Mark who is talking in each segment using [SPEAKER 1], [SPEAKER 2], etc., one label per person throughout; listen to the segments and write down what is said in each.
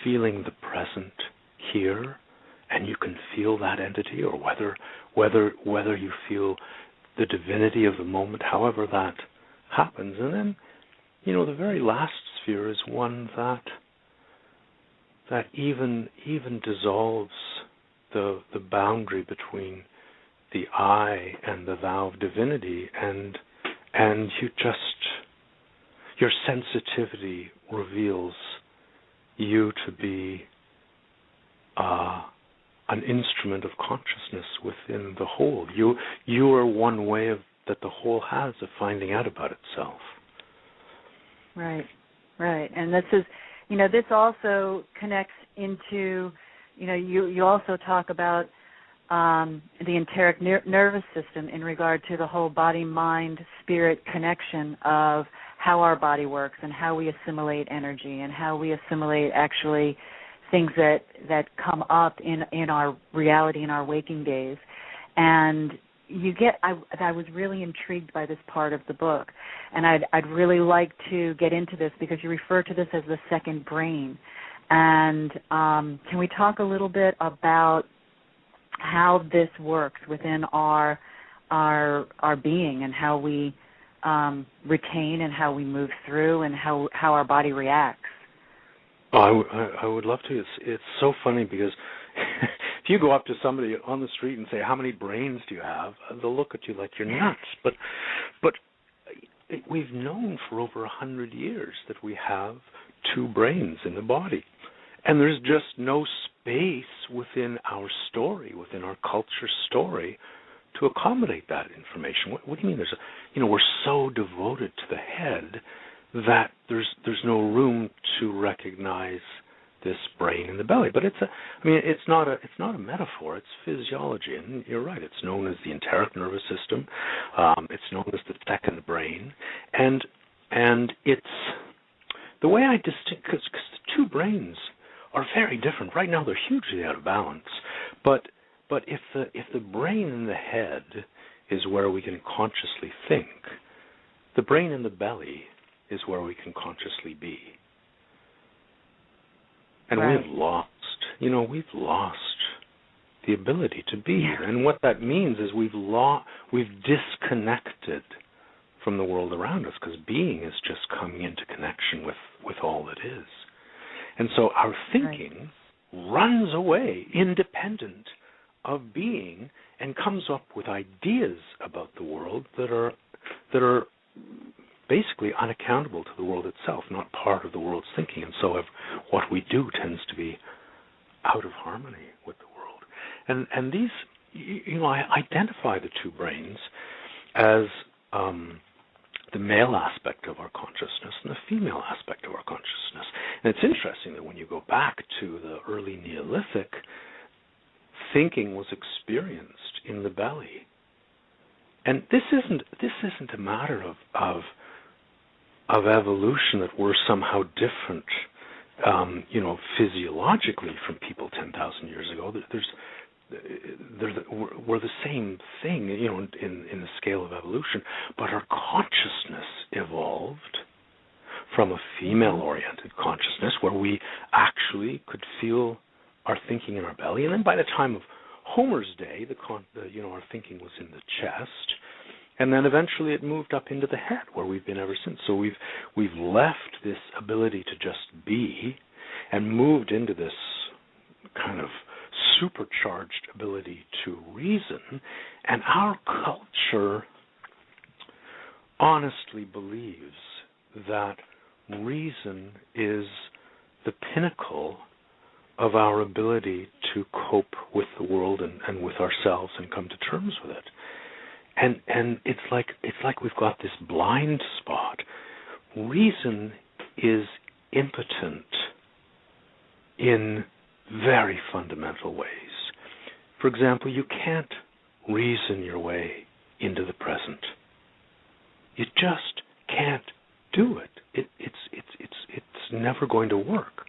[SPEAKER 1] feeling the present here, and you can feel that entity, or whether you feel the divinity of the moment, however that happens. And then, the very last sphere is one that even dissolves the boundary between the I and the thou of divinity, and your sensitivity reveals you to be an instrument of consciousness within the whole. You are one way that the whole has of finding out about itself.
[SPEAKER 2] Right. And this also connects into, you also talk about the enteric nervous system in regard to the whole body-mind-spirit connection of how our body works and how we assimilate energy and how we assimilate actually things that come up in our reality in our waking days. And I was really intrigued by this part of the book, and I'd really like to get into this because you refer to this as the second brain. And can we talk a little bit about how this works within our being and how we retain and how we move through and how our body reacts?
[SPEAKER 1] Oh, I would love to. It's so funny because if you go up to somebody on the street and say, "How many brains do you have?" they'll look at you like you're nuts. But we've known for over 100 years that we have two brains in the body, and there's just no space within our story, within our culture story, to accommodate that information. What do you mean? We're so devoted to the head that there's no room to recognize this brain in the belly. But it's not a metaphor. It's physiology, and you're right. It's known as the enteric nervous system. It's known as the second brain, and it's the way I distinct because the two brains are very different. Right now, they're hugely out of balance. But if the brain in the head is where we can consciously think, the brain in the belly is where we can consciously be. And
[SPEAKER 2] right.
[SPEAKER 1] we've lost the ability to be. And what that means is we've disconnected from the world around us, because being is just coming into connection with all that is. And so our thinking runs away independent of being and comes up with ideas about the world that are basically unaccountable to the world itself, not part of the world's thinking. And so what we do tends to be out of harmony with the world. And these, I identify the two brains as the male aspect of our consciousness and the female aspect of our consciousness. And it's interesting that when you go back to the early Neolithic, thinking was experienced in the belly. And this isn't a matter of evolution that we're somehow different, physiologically from people 10,000 years ago. We're the same thing, in the scale of evolution, but our consciousness evolved from a female-oriented consciousness where we actually could feel our thinking in our belly, and then by the time of Homer's day, our thinking was in the chest, and then eventually it moved up into the head, where we've been ever since. So we've left this ability to just be, and moved into this kind of supercharged ability to reason. And our culture honestly believes that reason is the pinnacle of our ability to cope with the world and with ourselves and come to terms with it. And it's like we've got this blind spot. Reason is impotent in very fundamental ways. For example, you can't reason your way into the present. You just can't do it. It's never going to work.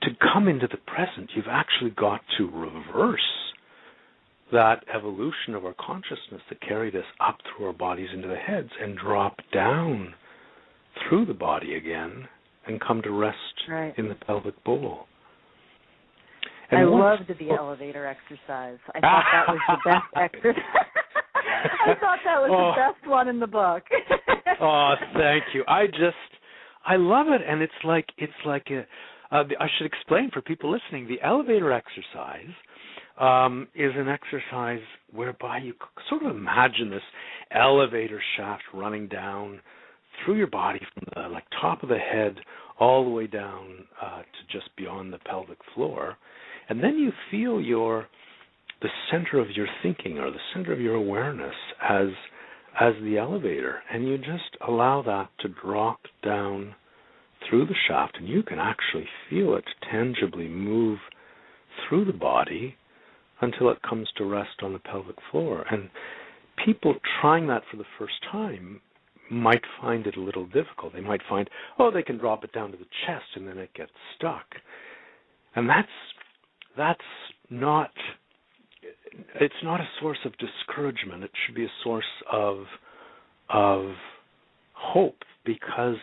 [SPEAKER 1] To come into the present, you've actually got to reverse that evolution of our consciousness that carried us up through our bodies into the heads and drop down through the body again and come to rest in the pelvic bowl. And
[SPEAKER 2] I loved the elevator exercise. I thought that was the best exercise. I thought that was the best one in the book.
[SPEAKER 1] Thank you. I love it, and it's like I should explain for people listening. The elevator exercise is an exercise whereby you sort of imagine this elevator shaft running down through your body from the top of the head all the way down to just beyond the pelvic floor, and then you feel the center of your thinking or the center of your awareness as the elevator, and you just allow that to drop down through the shaft, and you can actually feel it tangibly move through the body until it comes to rest on the pelvic floor. And people trying that for the first time might find it a little difficult. They might find, they can drop it down to the chest and then it gets stuck. And that's not, it's not a source of discouragement. It should be a source of hope, because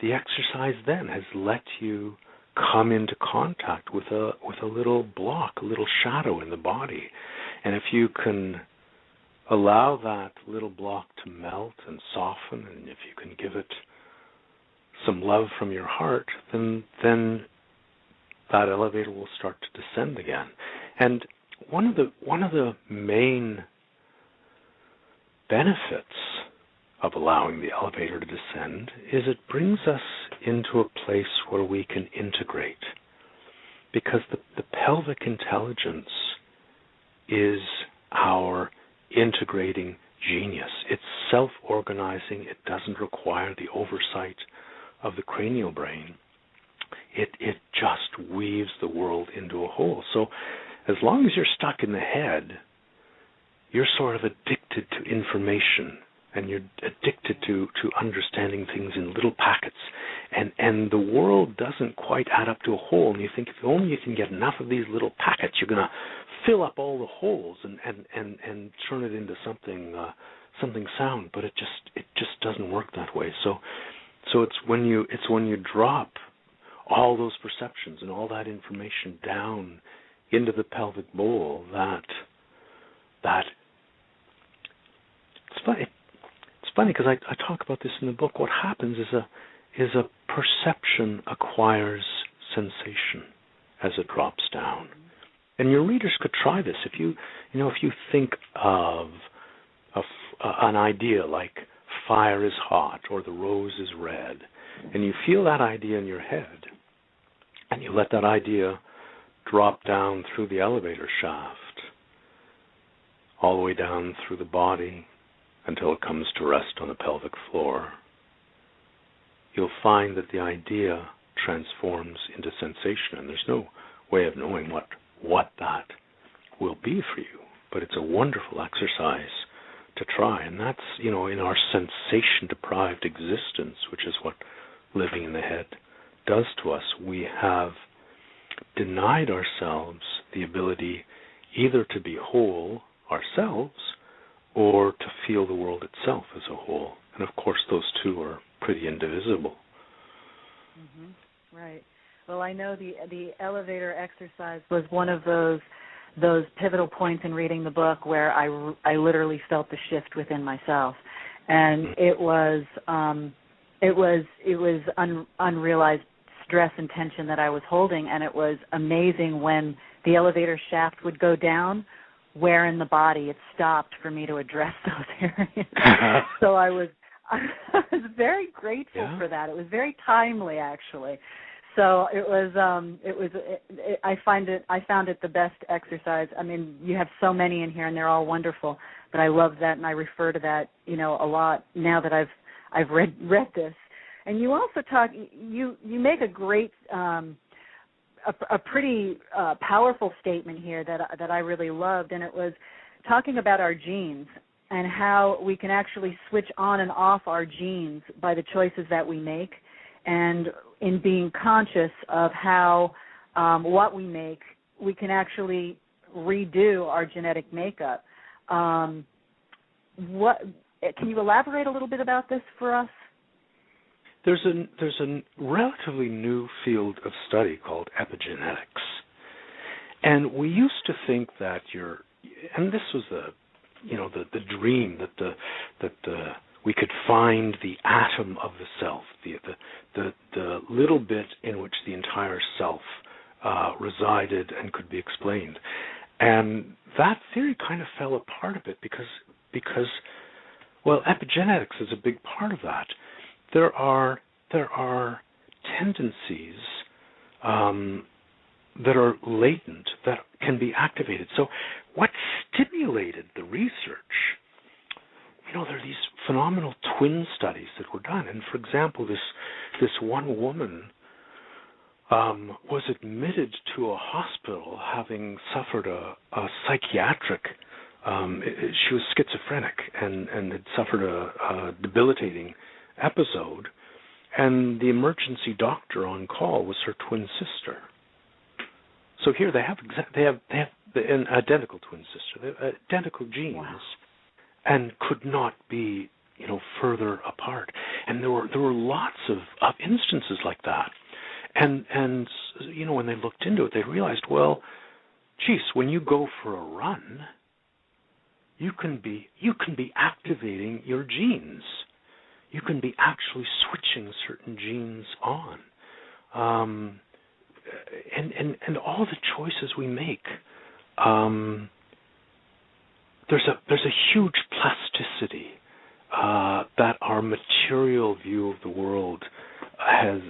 [SPEAKER 1] the exercise then has let you come into contact with a little block, a little shadow in the body. And if you can allow that little block to melt and soften, and if you can give it some love from your heart, then that elevator will start to descend again. And one of the main benefits of allowing the elevator to descend is it brings us into a place where we can integrate, because the pelvic intelligence is our integrating genius. It's self-organizing. It doesn't require the oversight of the cranial brain. It just weaves the world into a whole. So as long as you're stuck in the head, you're sort of addicted to information, and you're addicted to understanding things in little packets. And the world doesn't quite add up to a whole. And you think, if only you can get enough of these little packets, you're going to fill up all the holes and turn it into something sound. But it just doesn't work that way. So it's when you drop all those perceptions and all that information down into the pelvic bowl that it's funny. It's funny because I talk about this in the book. What happens is a perception acquires sensation as it drops down. And your readers could try this. If you think of an idea like fire is hot or the rose is red, and you feel that idea in your head, and you let that idea drop down through the elevator shaft, all the way down through the body until it comes to rest on the pelvic floor, you'll find that the idea transforms into sensation, and there's no way of knowing what that will be for you, but it's a wonderful exercise to try. And that's, in our sensation-deprived existence, which is what living in the head does to us, we have denied ourselves the ability either to be whole ourselves or to feel the world itself as a whole. And of course, those two are pretty indivisible.
[SPEAKER 2] Mm-hmm. Right. Well, I know the elevator exercise was one of those pivotal points in reading the book where I literally felt the shift within myself, and it was unrealized stress and tension that I was holding, and it was amazing when the elevator shaft would go down, where in the body it stopped for me to address those areas. So I was very grateful for that. It was very timely, actually. So I found it the best exercise. I mean, you have so many in here, and they're all wonderful. But I love that, and I refer to that, a lot now that I've read this. And you also talk. You make a great, a pretty powerful statement here that I really loved, and it was talking about our genes and how we can actually switch on and off our genes by the choices that we make, and in being conscious of how what we make, we can actually redo our genetic makeup. Can you elaborate a little bit about this for us?
[SPEAKER 1] There's a relatively new field of study called epigenetics, And we used to think that and this was the dream that we could find the atom of the self, the little bit in which the entire self resided and could be explained. And that theory kind of fell apart a bit because well, epigenetics is a big part of that. There are tendencies that are latent that can be activated. So what stimulated the research? There are these phenomenal twin studies that were done. And for example, this one woman was admitted to a hospital having suffered a psychiatric, she was schizophrenic and had suffered a debilitating episode, and the emergency doctor on call was her twin sister. So here they have an identical twin sister, they have identical genes.
[SPEAKER 2] Wow.
[SPEAKER 1] And could not be, further apart. And there were lots of instances like that. And when they looked into it, they realized, well, geez, when you go for a run, you can be activating your genes. You can be actually switching certain genes on. And all the choices we make, there's a huge plasticity that our material view of the world has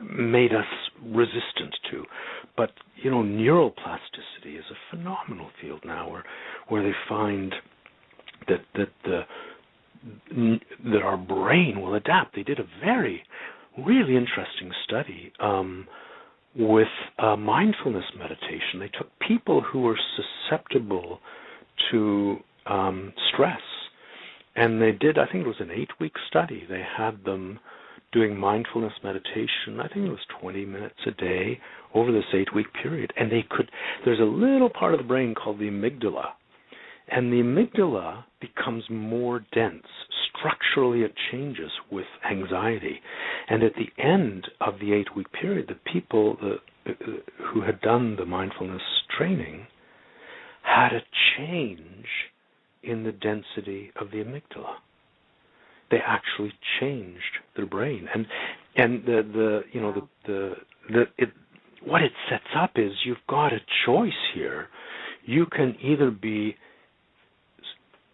[SPEAKER 1] made us resistant to. But neuroplasticity is a phenomenal field now, where they find that our brain will adapt. They did a really interesting study with mindfulness meditation. They took people who were susceptible to stress, and they did, I think it was an 8-week study. They had them doing mindfulness meditation, I think it was 20 minutes a day over this 8-week period. And there's a little part of the brain called the amygdala, and the amygdala becomes more dense. Structurally, it changes with anxiety. And at the end of the 8-week period, the people who had done the mindfulness training had a change in the density of the amygdala. They actually changed their brain, and what it sets up is you've got a choice here. You can either be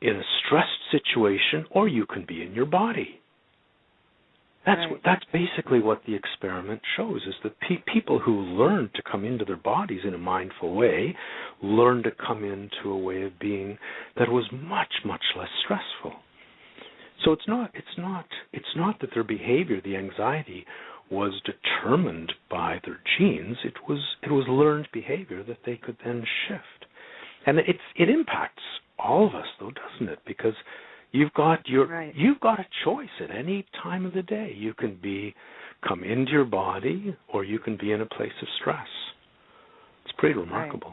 [SPEAKER 1] in a stressed situation, or you can be in your body. That's basically what the experiment shows, is that people who learn to come into their bodies in a mindful way learn to come into a way of being that was much, much less stressful. So it's not that their behavior, the anxiety, was determined by their genes. It was learned behavior that they could then shift. And it impacts all of us, though, doesn't it? Because you've got a choice at any time of the day. You can come into your body, or you can be in a place of stress. It's pretty remarkable.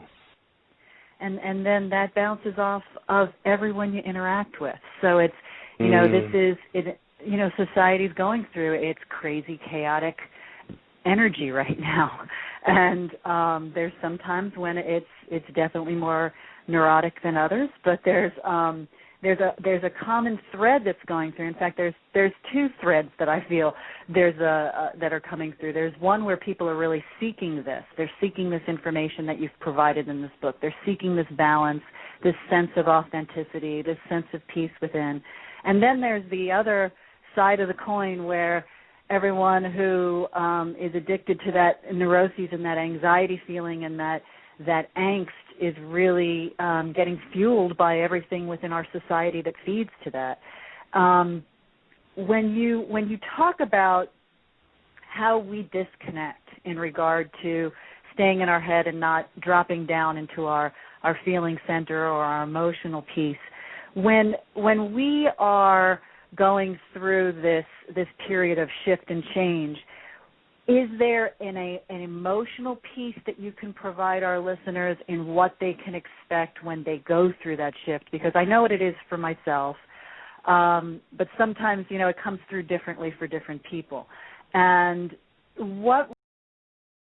[SPEAKER 2] Right. And then that bounces off of everyone you interact with. So it's this is society's going through its crazy, chaotic energy right now, and there's sometimes when it's definitely more neurotic than others, but there's a common thread that's going through. In fact, there's two threads that I feel that are coming through. There's one where people are really seeking this. They're seeking this information that you've provided in this book. They're seeking this balance, this sense of authenticity, this sense of peace within. And then there's the other side of the coin where everyone who is addicted to that neuroses and that anxiety feeling and that angst is really getting fueled by everything within our society that feeds to that. When you talk about how we disconnect in regard to staying in our head and not dropping down into our feeling center or our emotional piece, when we are going through this period of shift and change, is there an emotional piece that you can provide our listeners in what they can expect when they go through that shift? Because I know what it is for myself, but sometimes, it comes through differently for different people. And what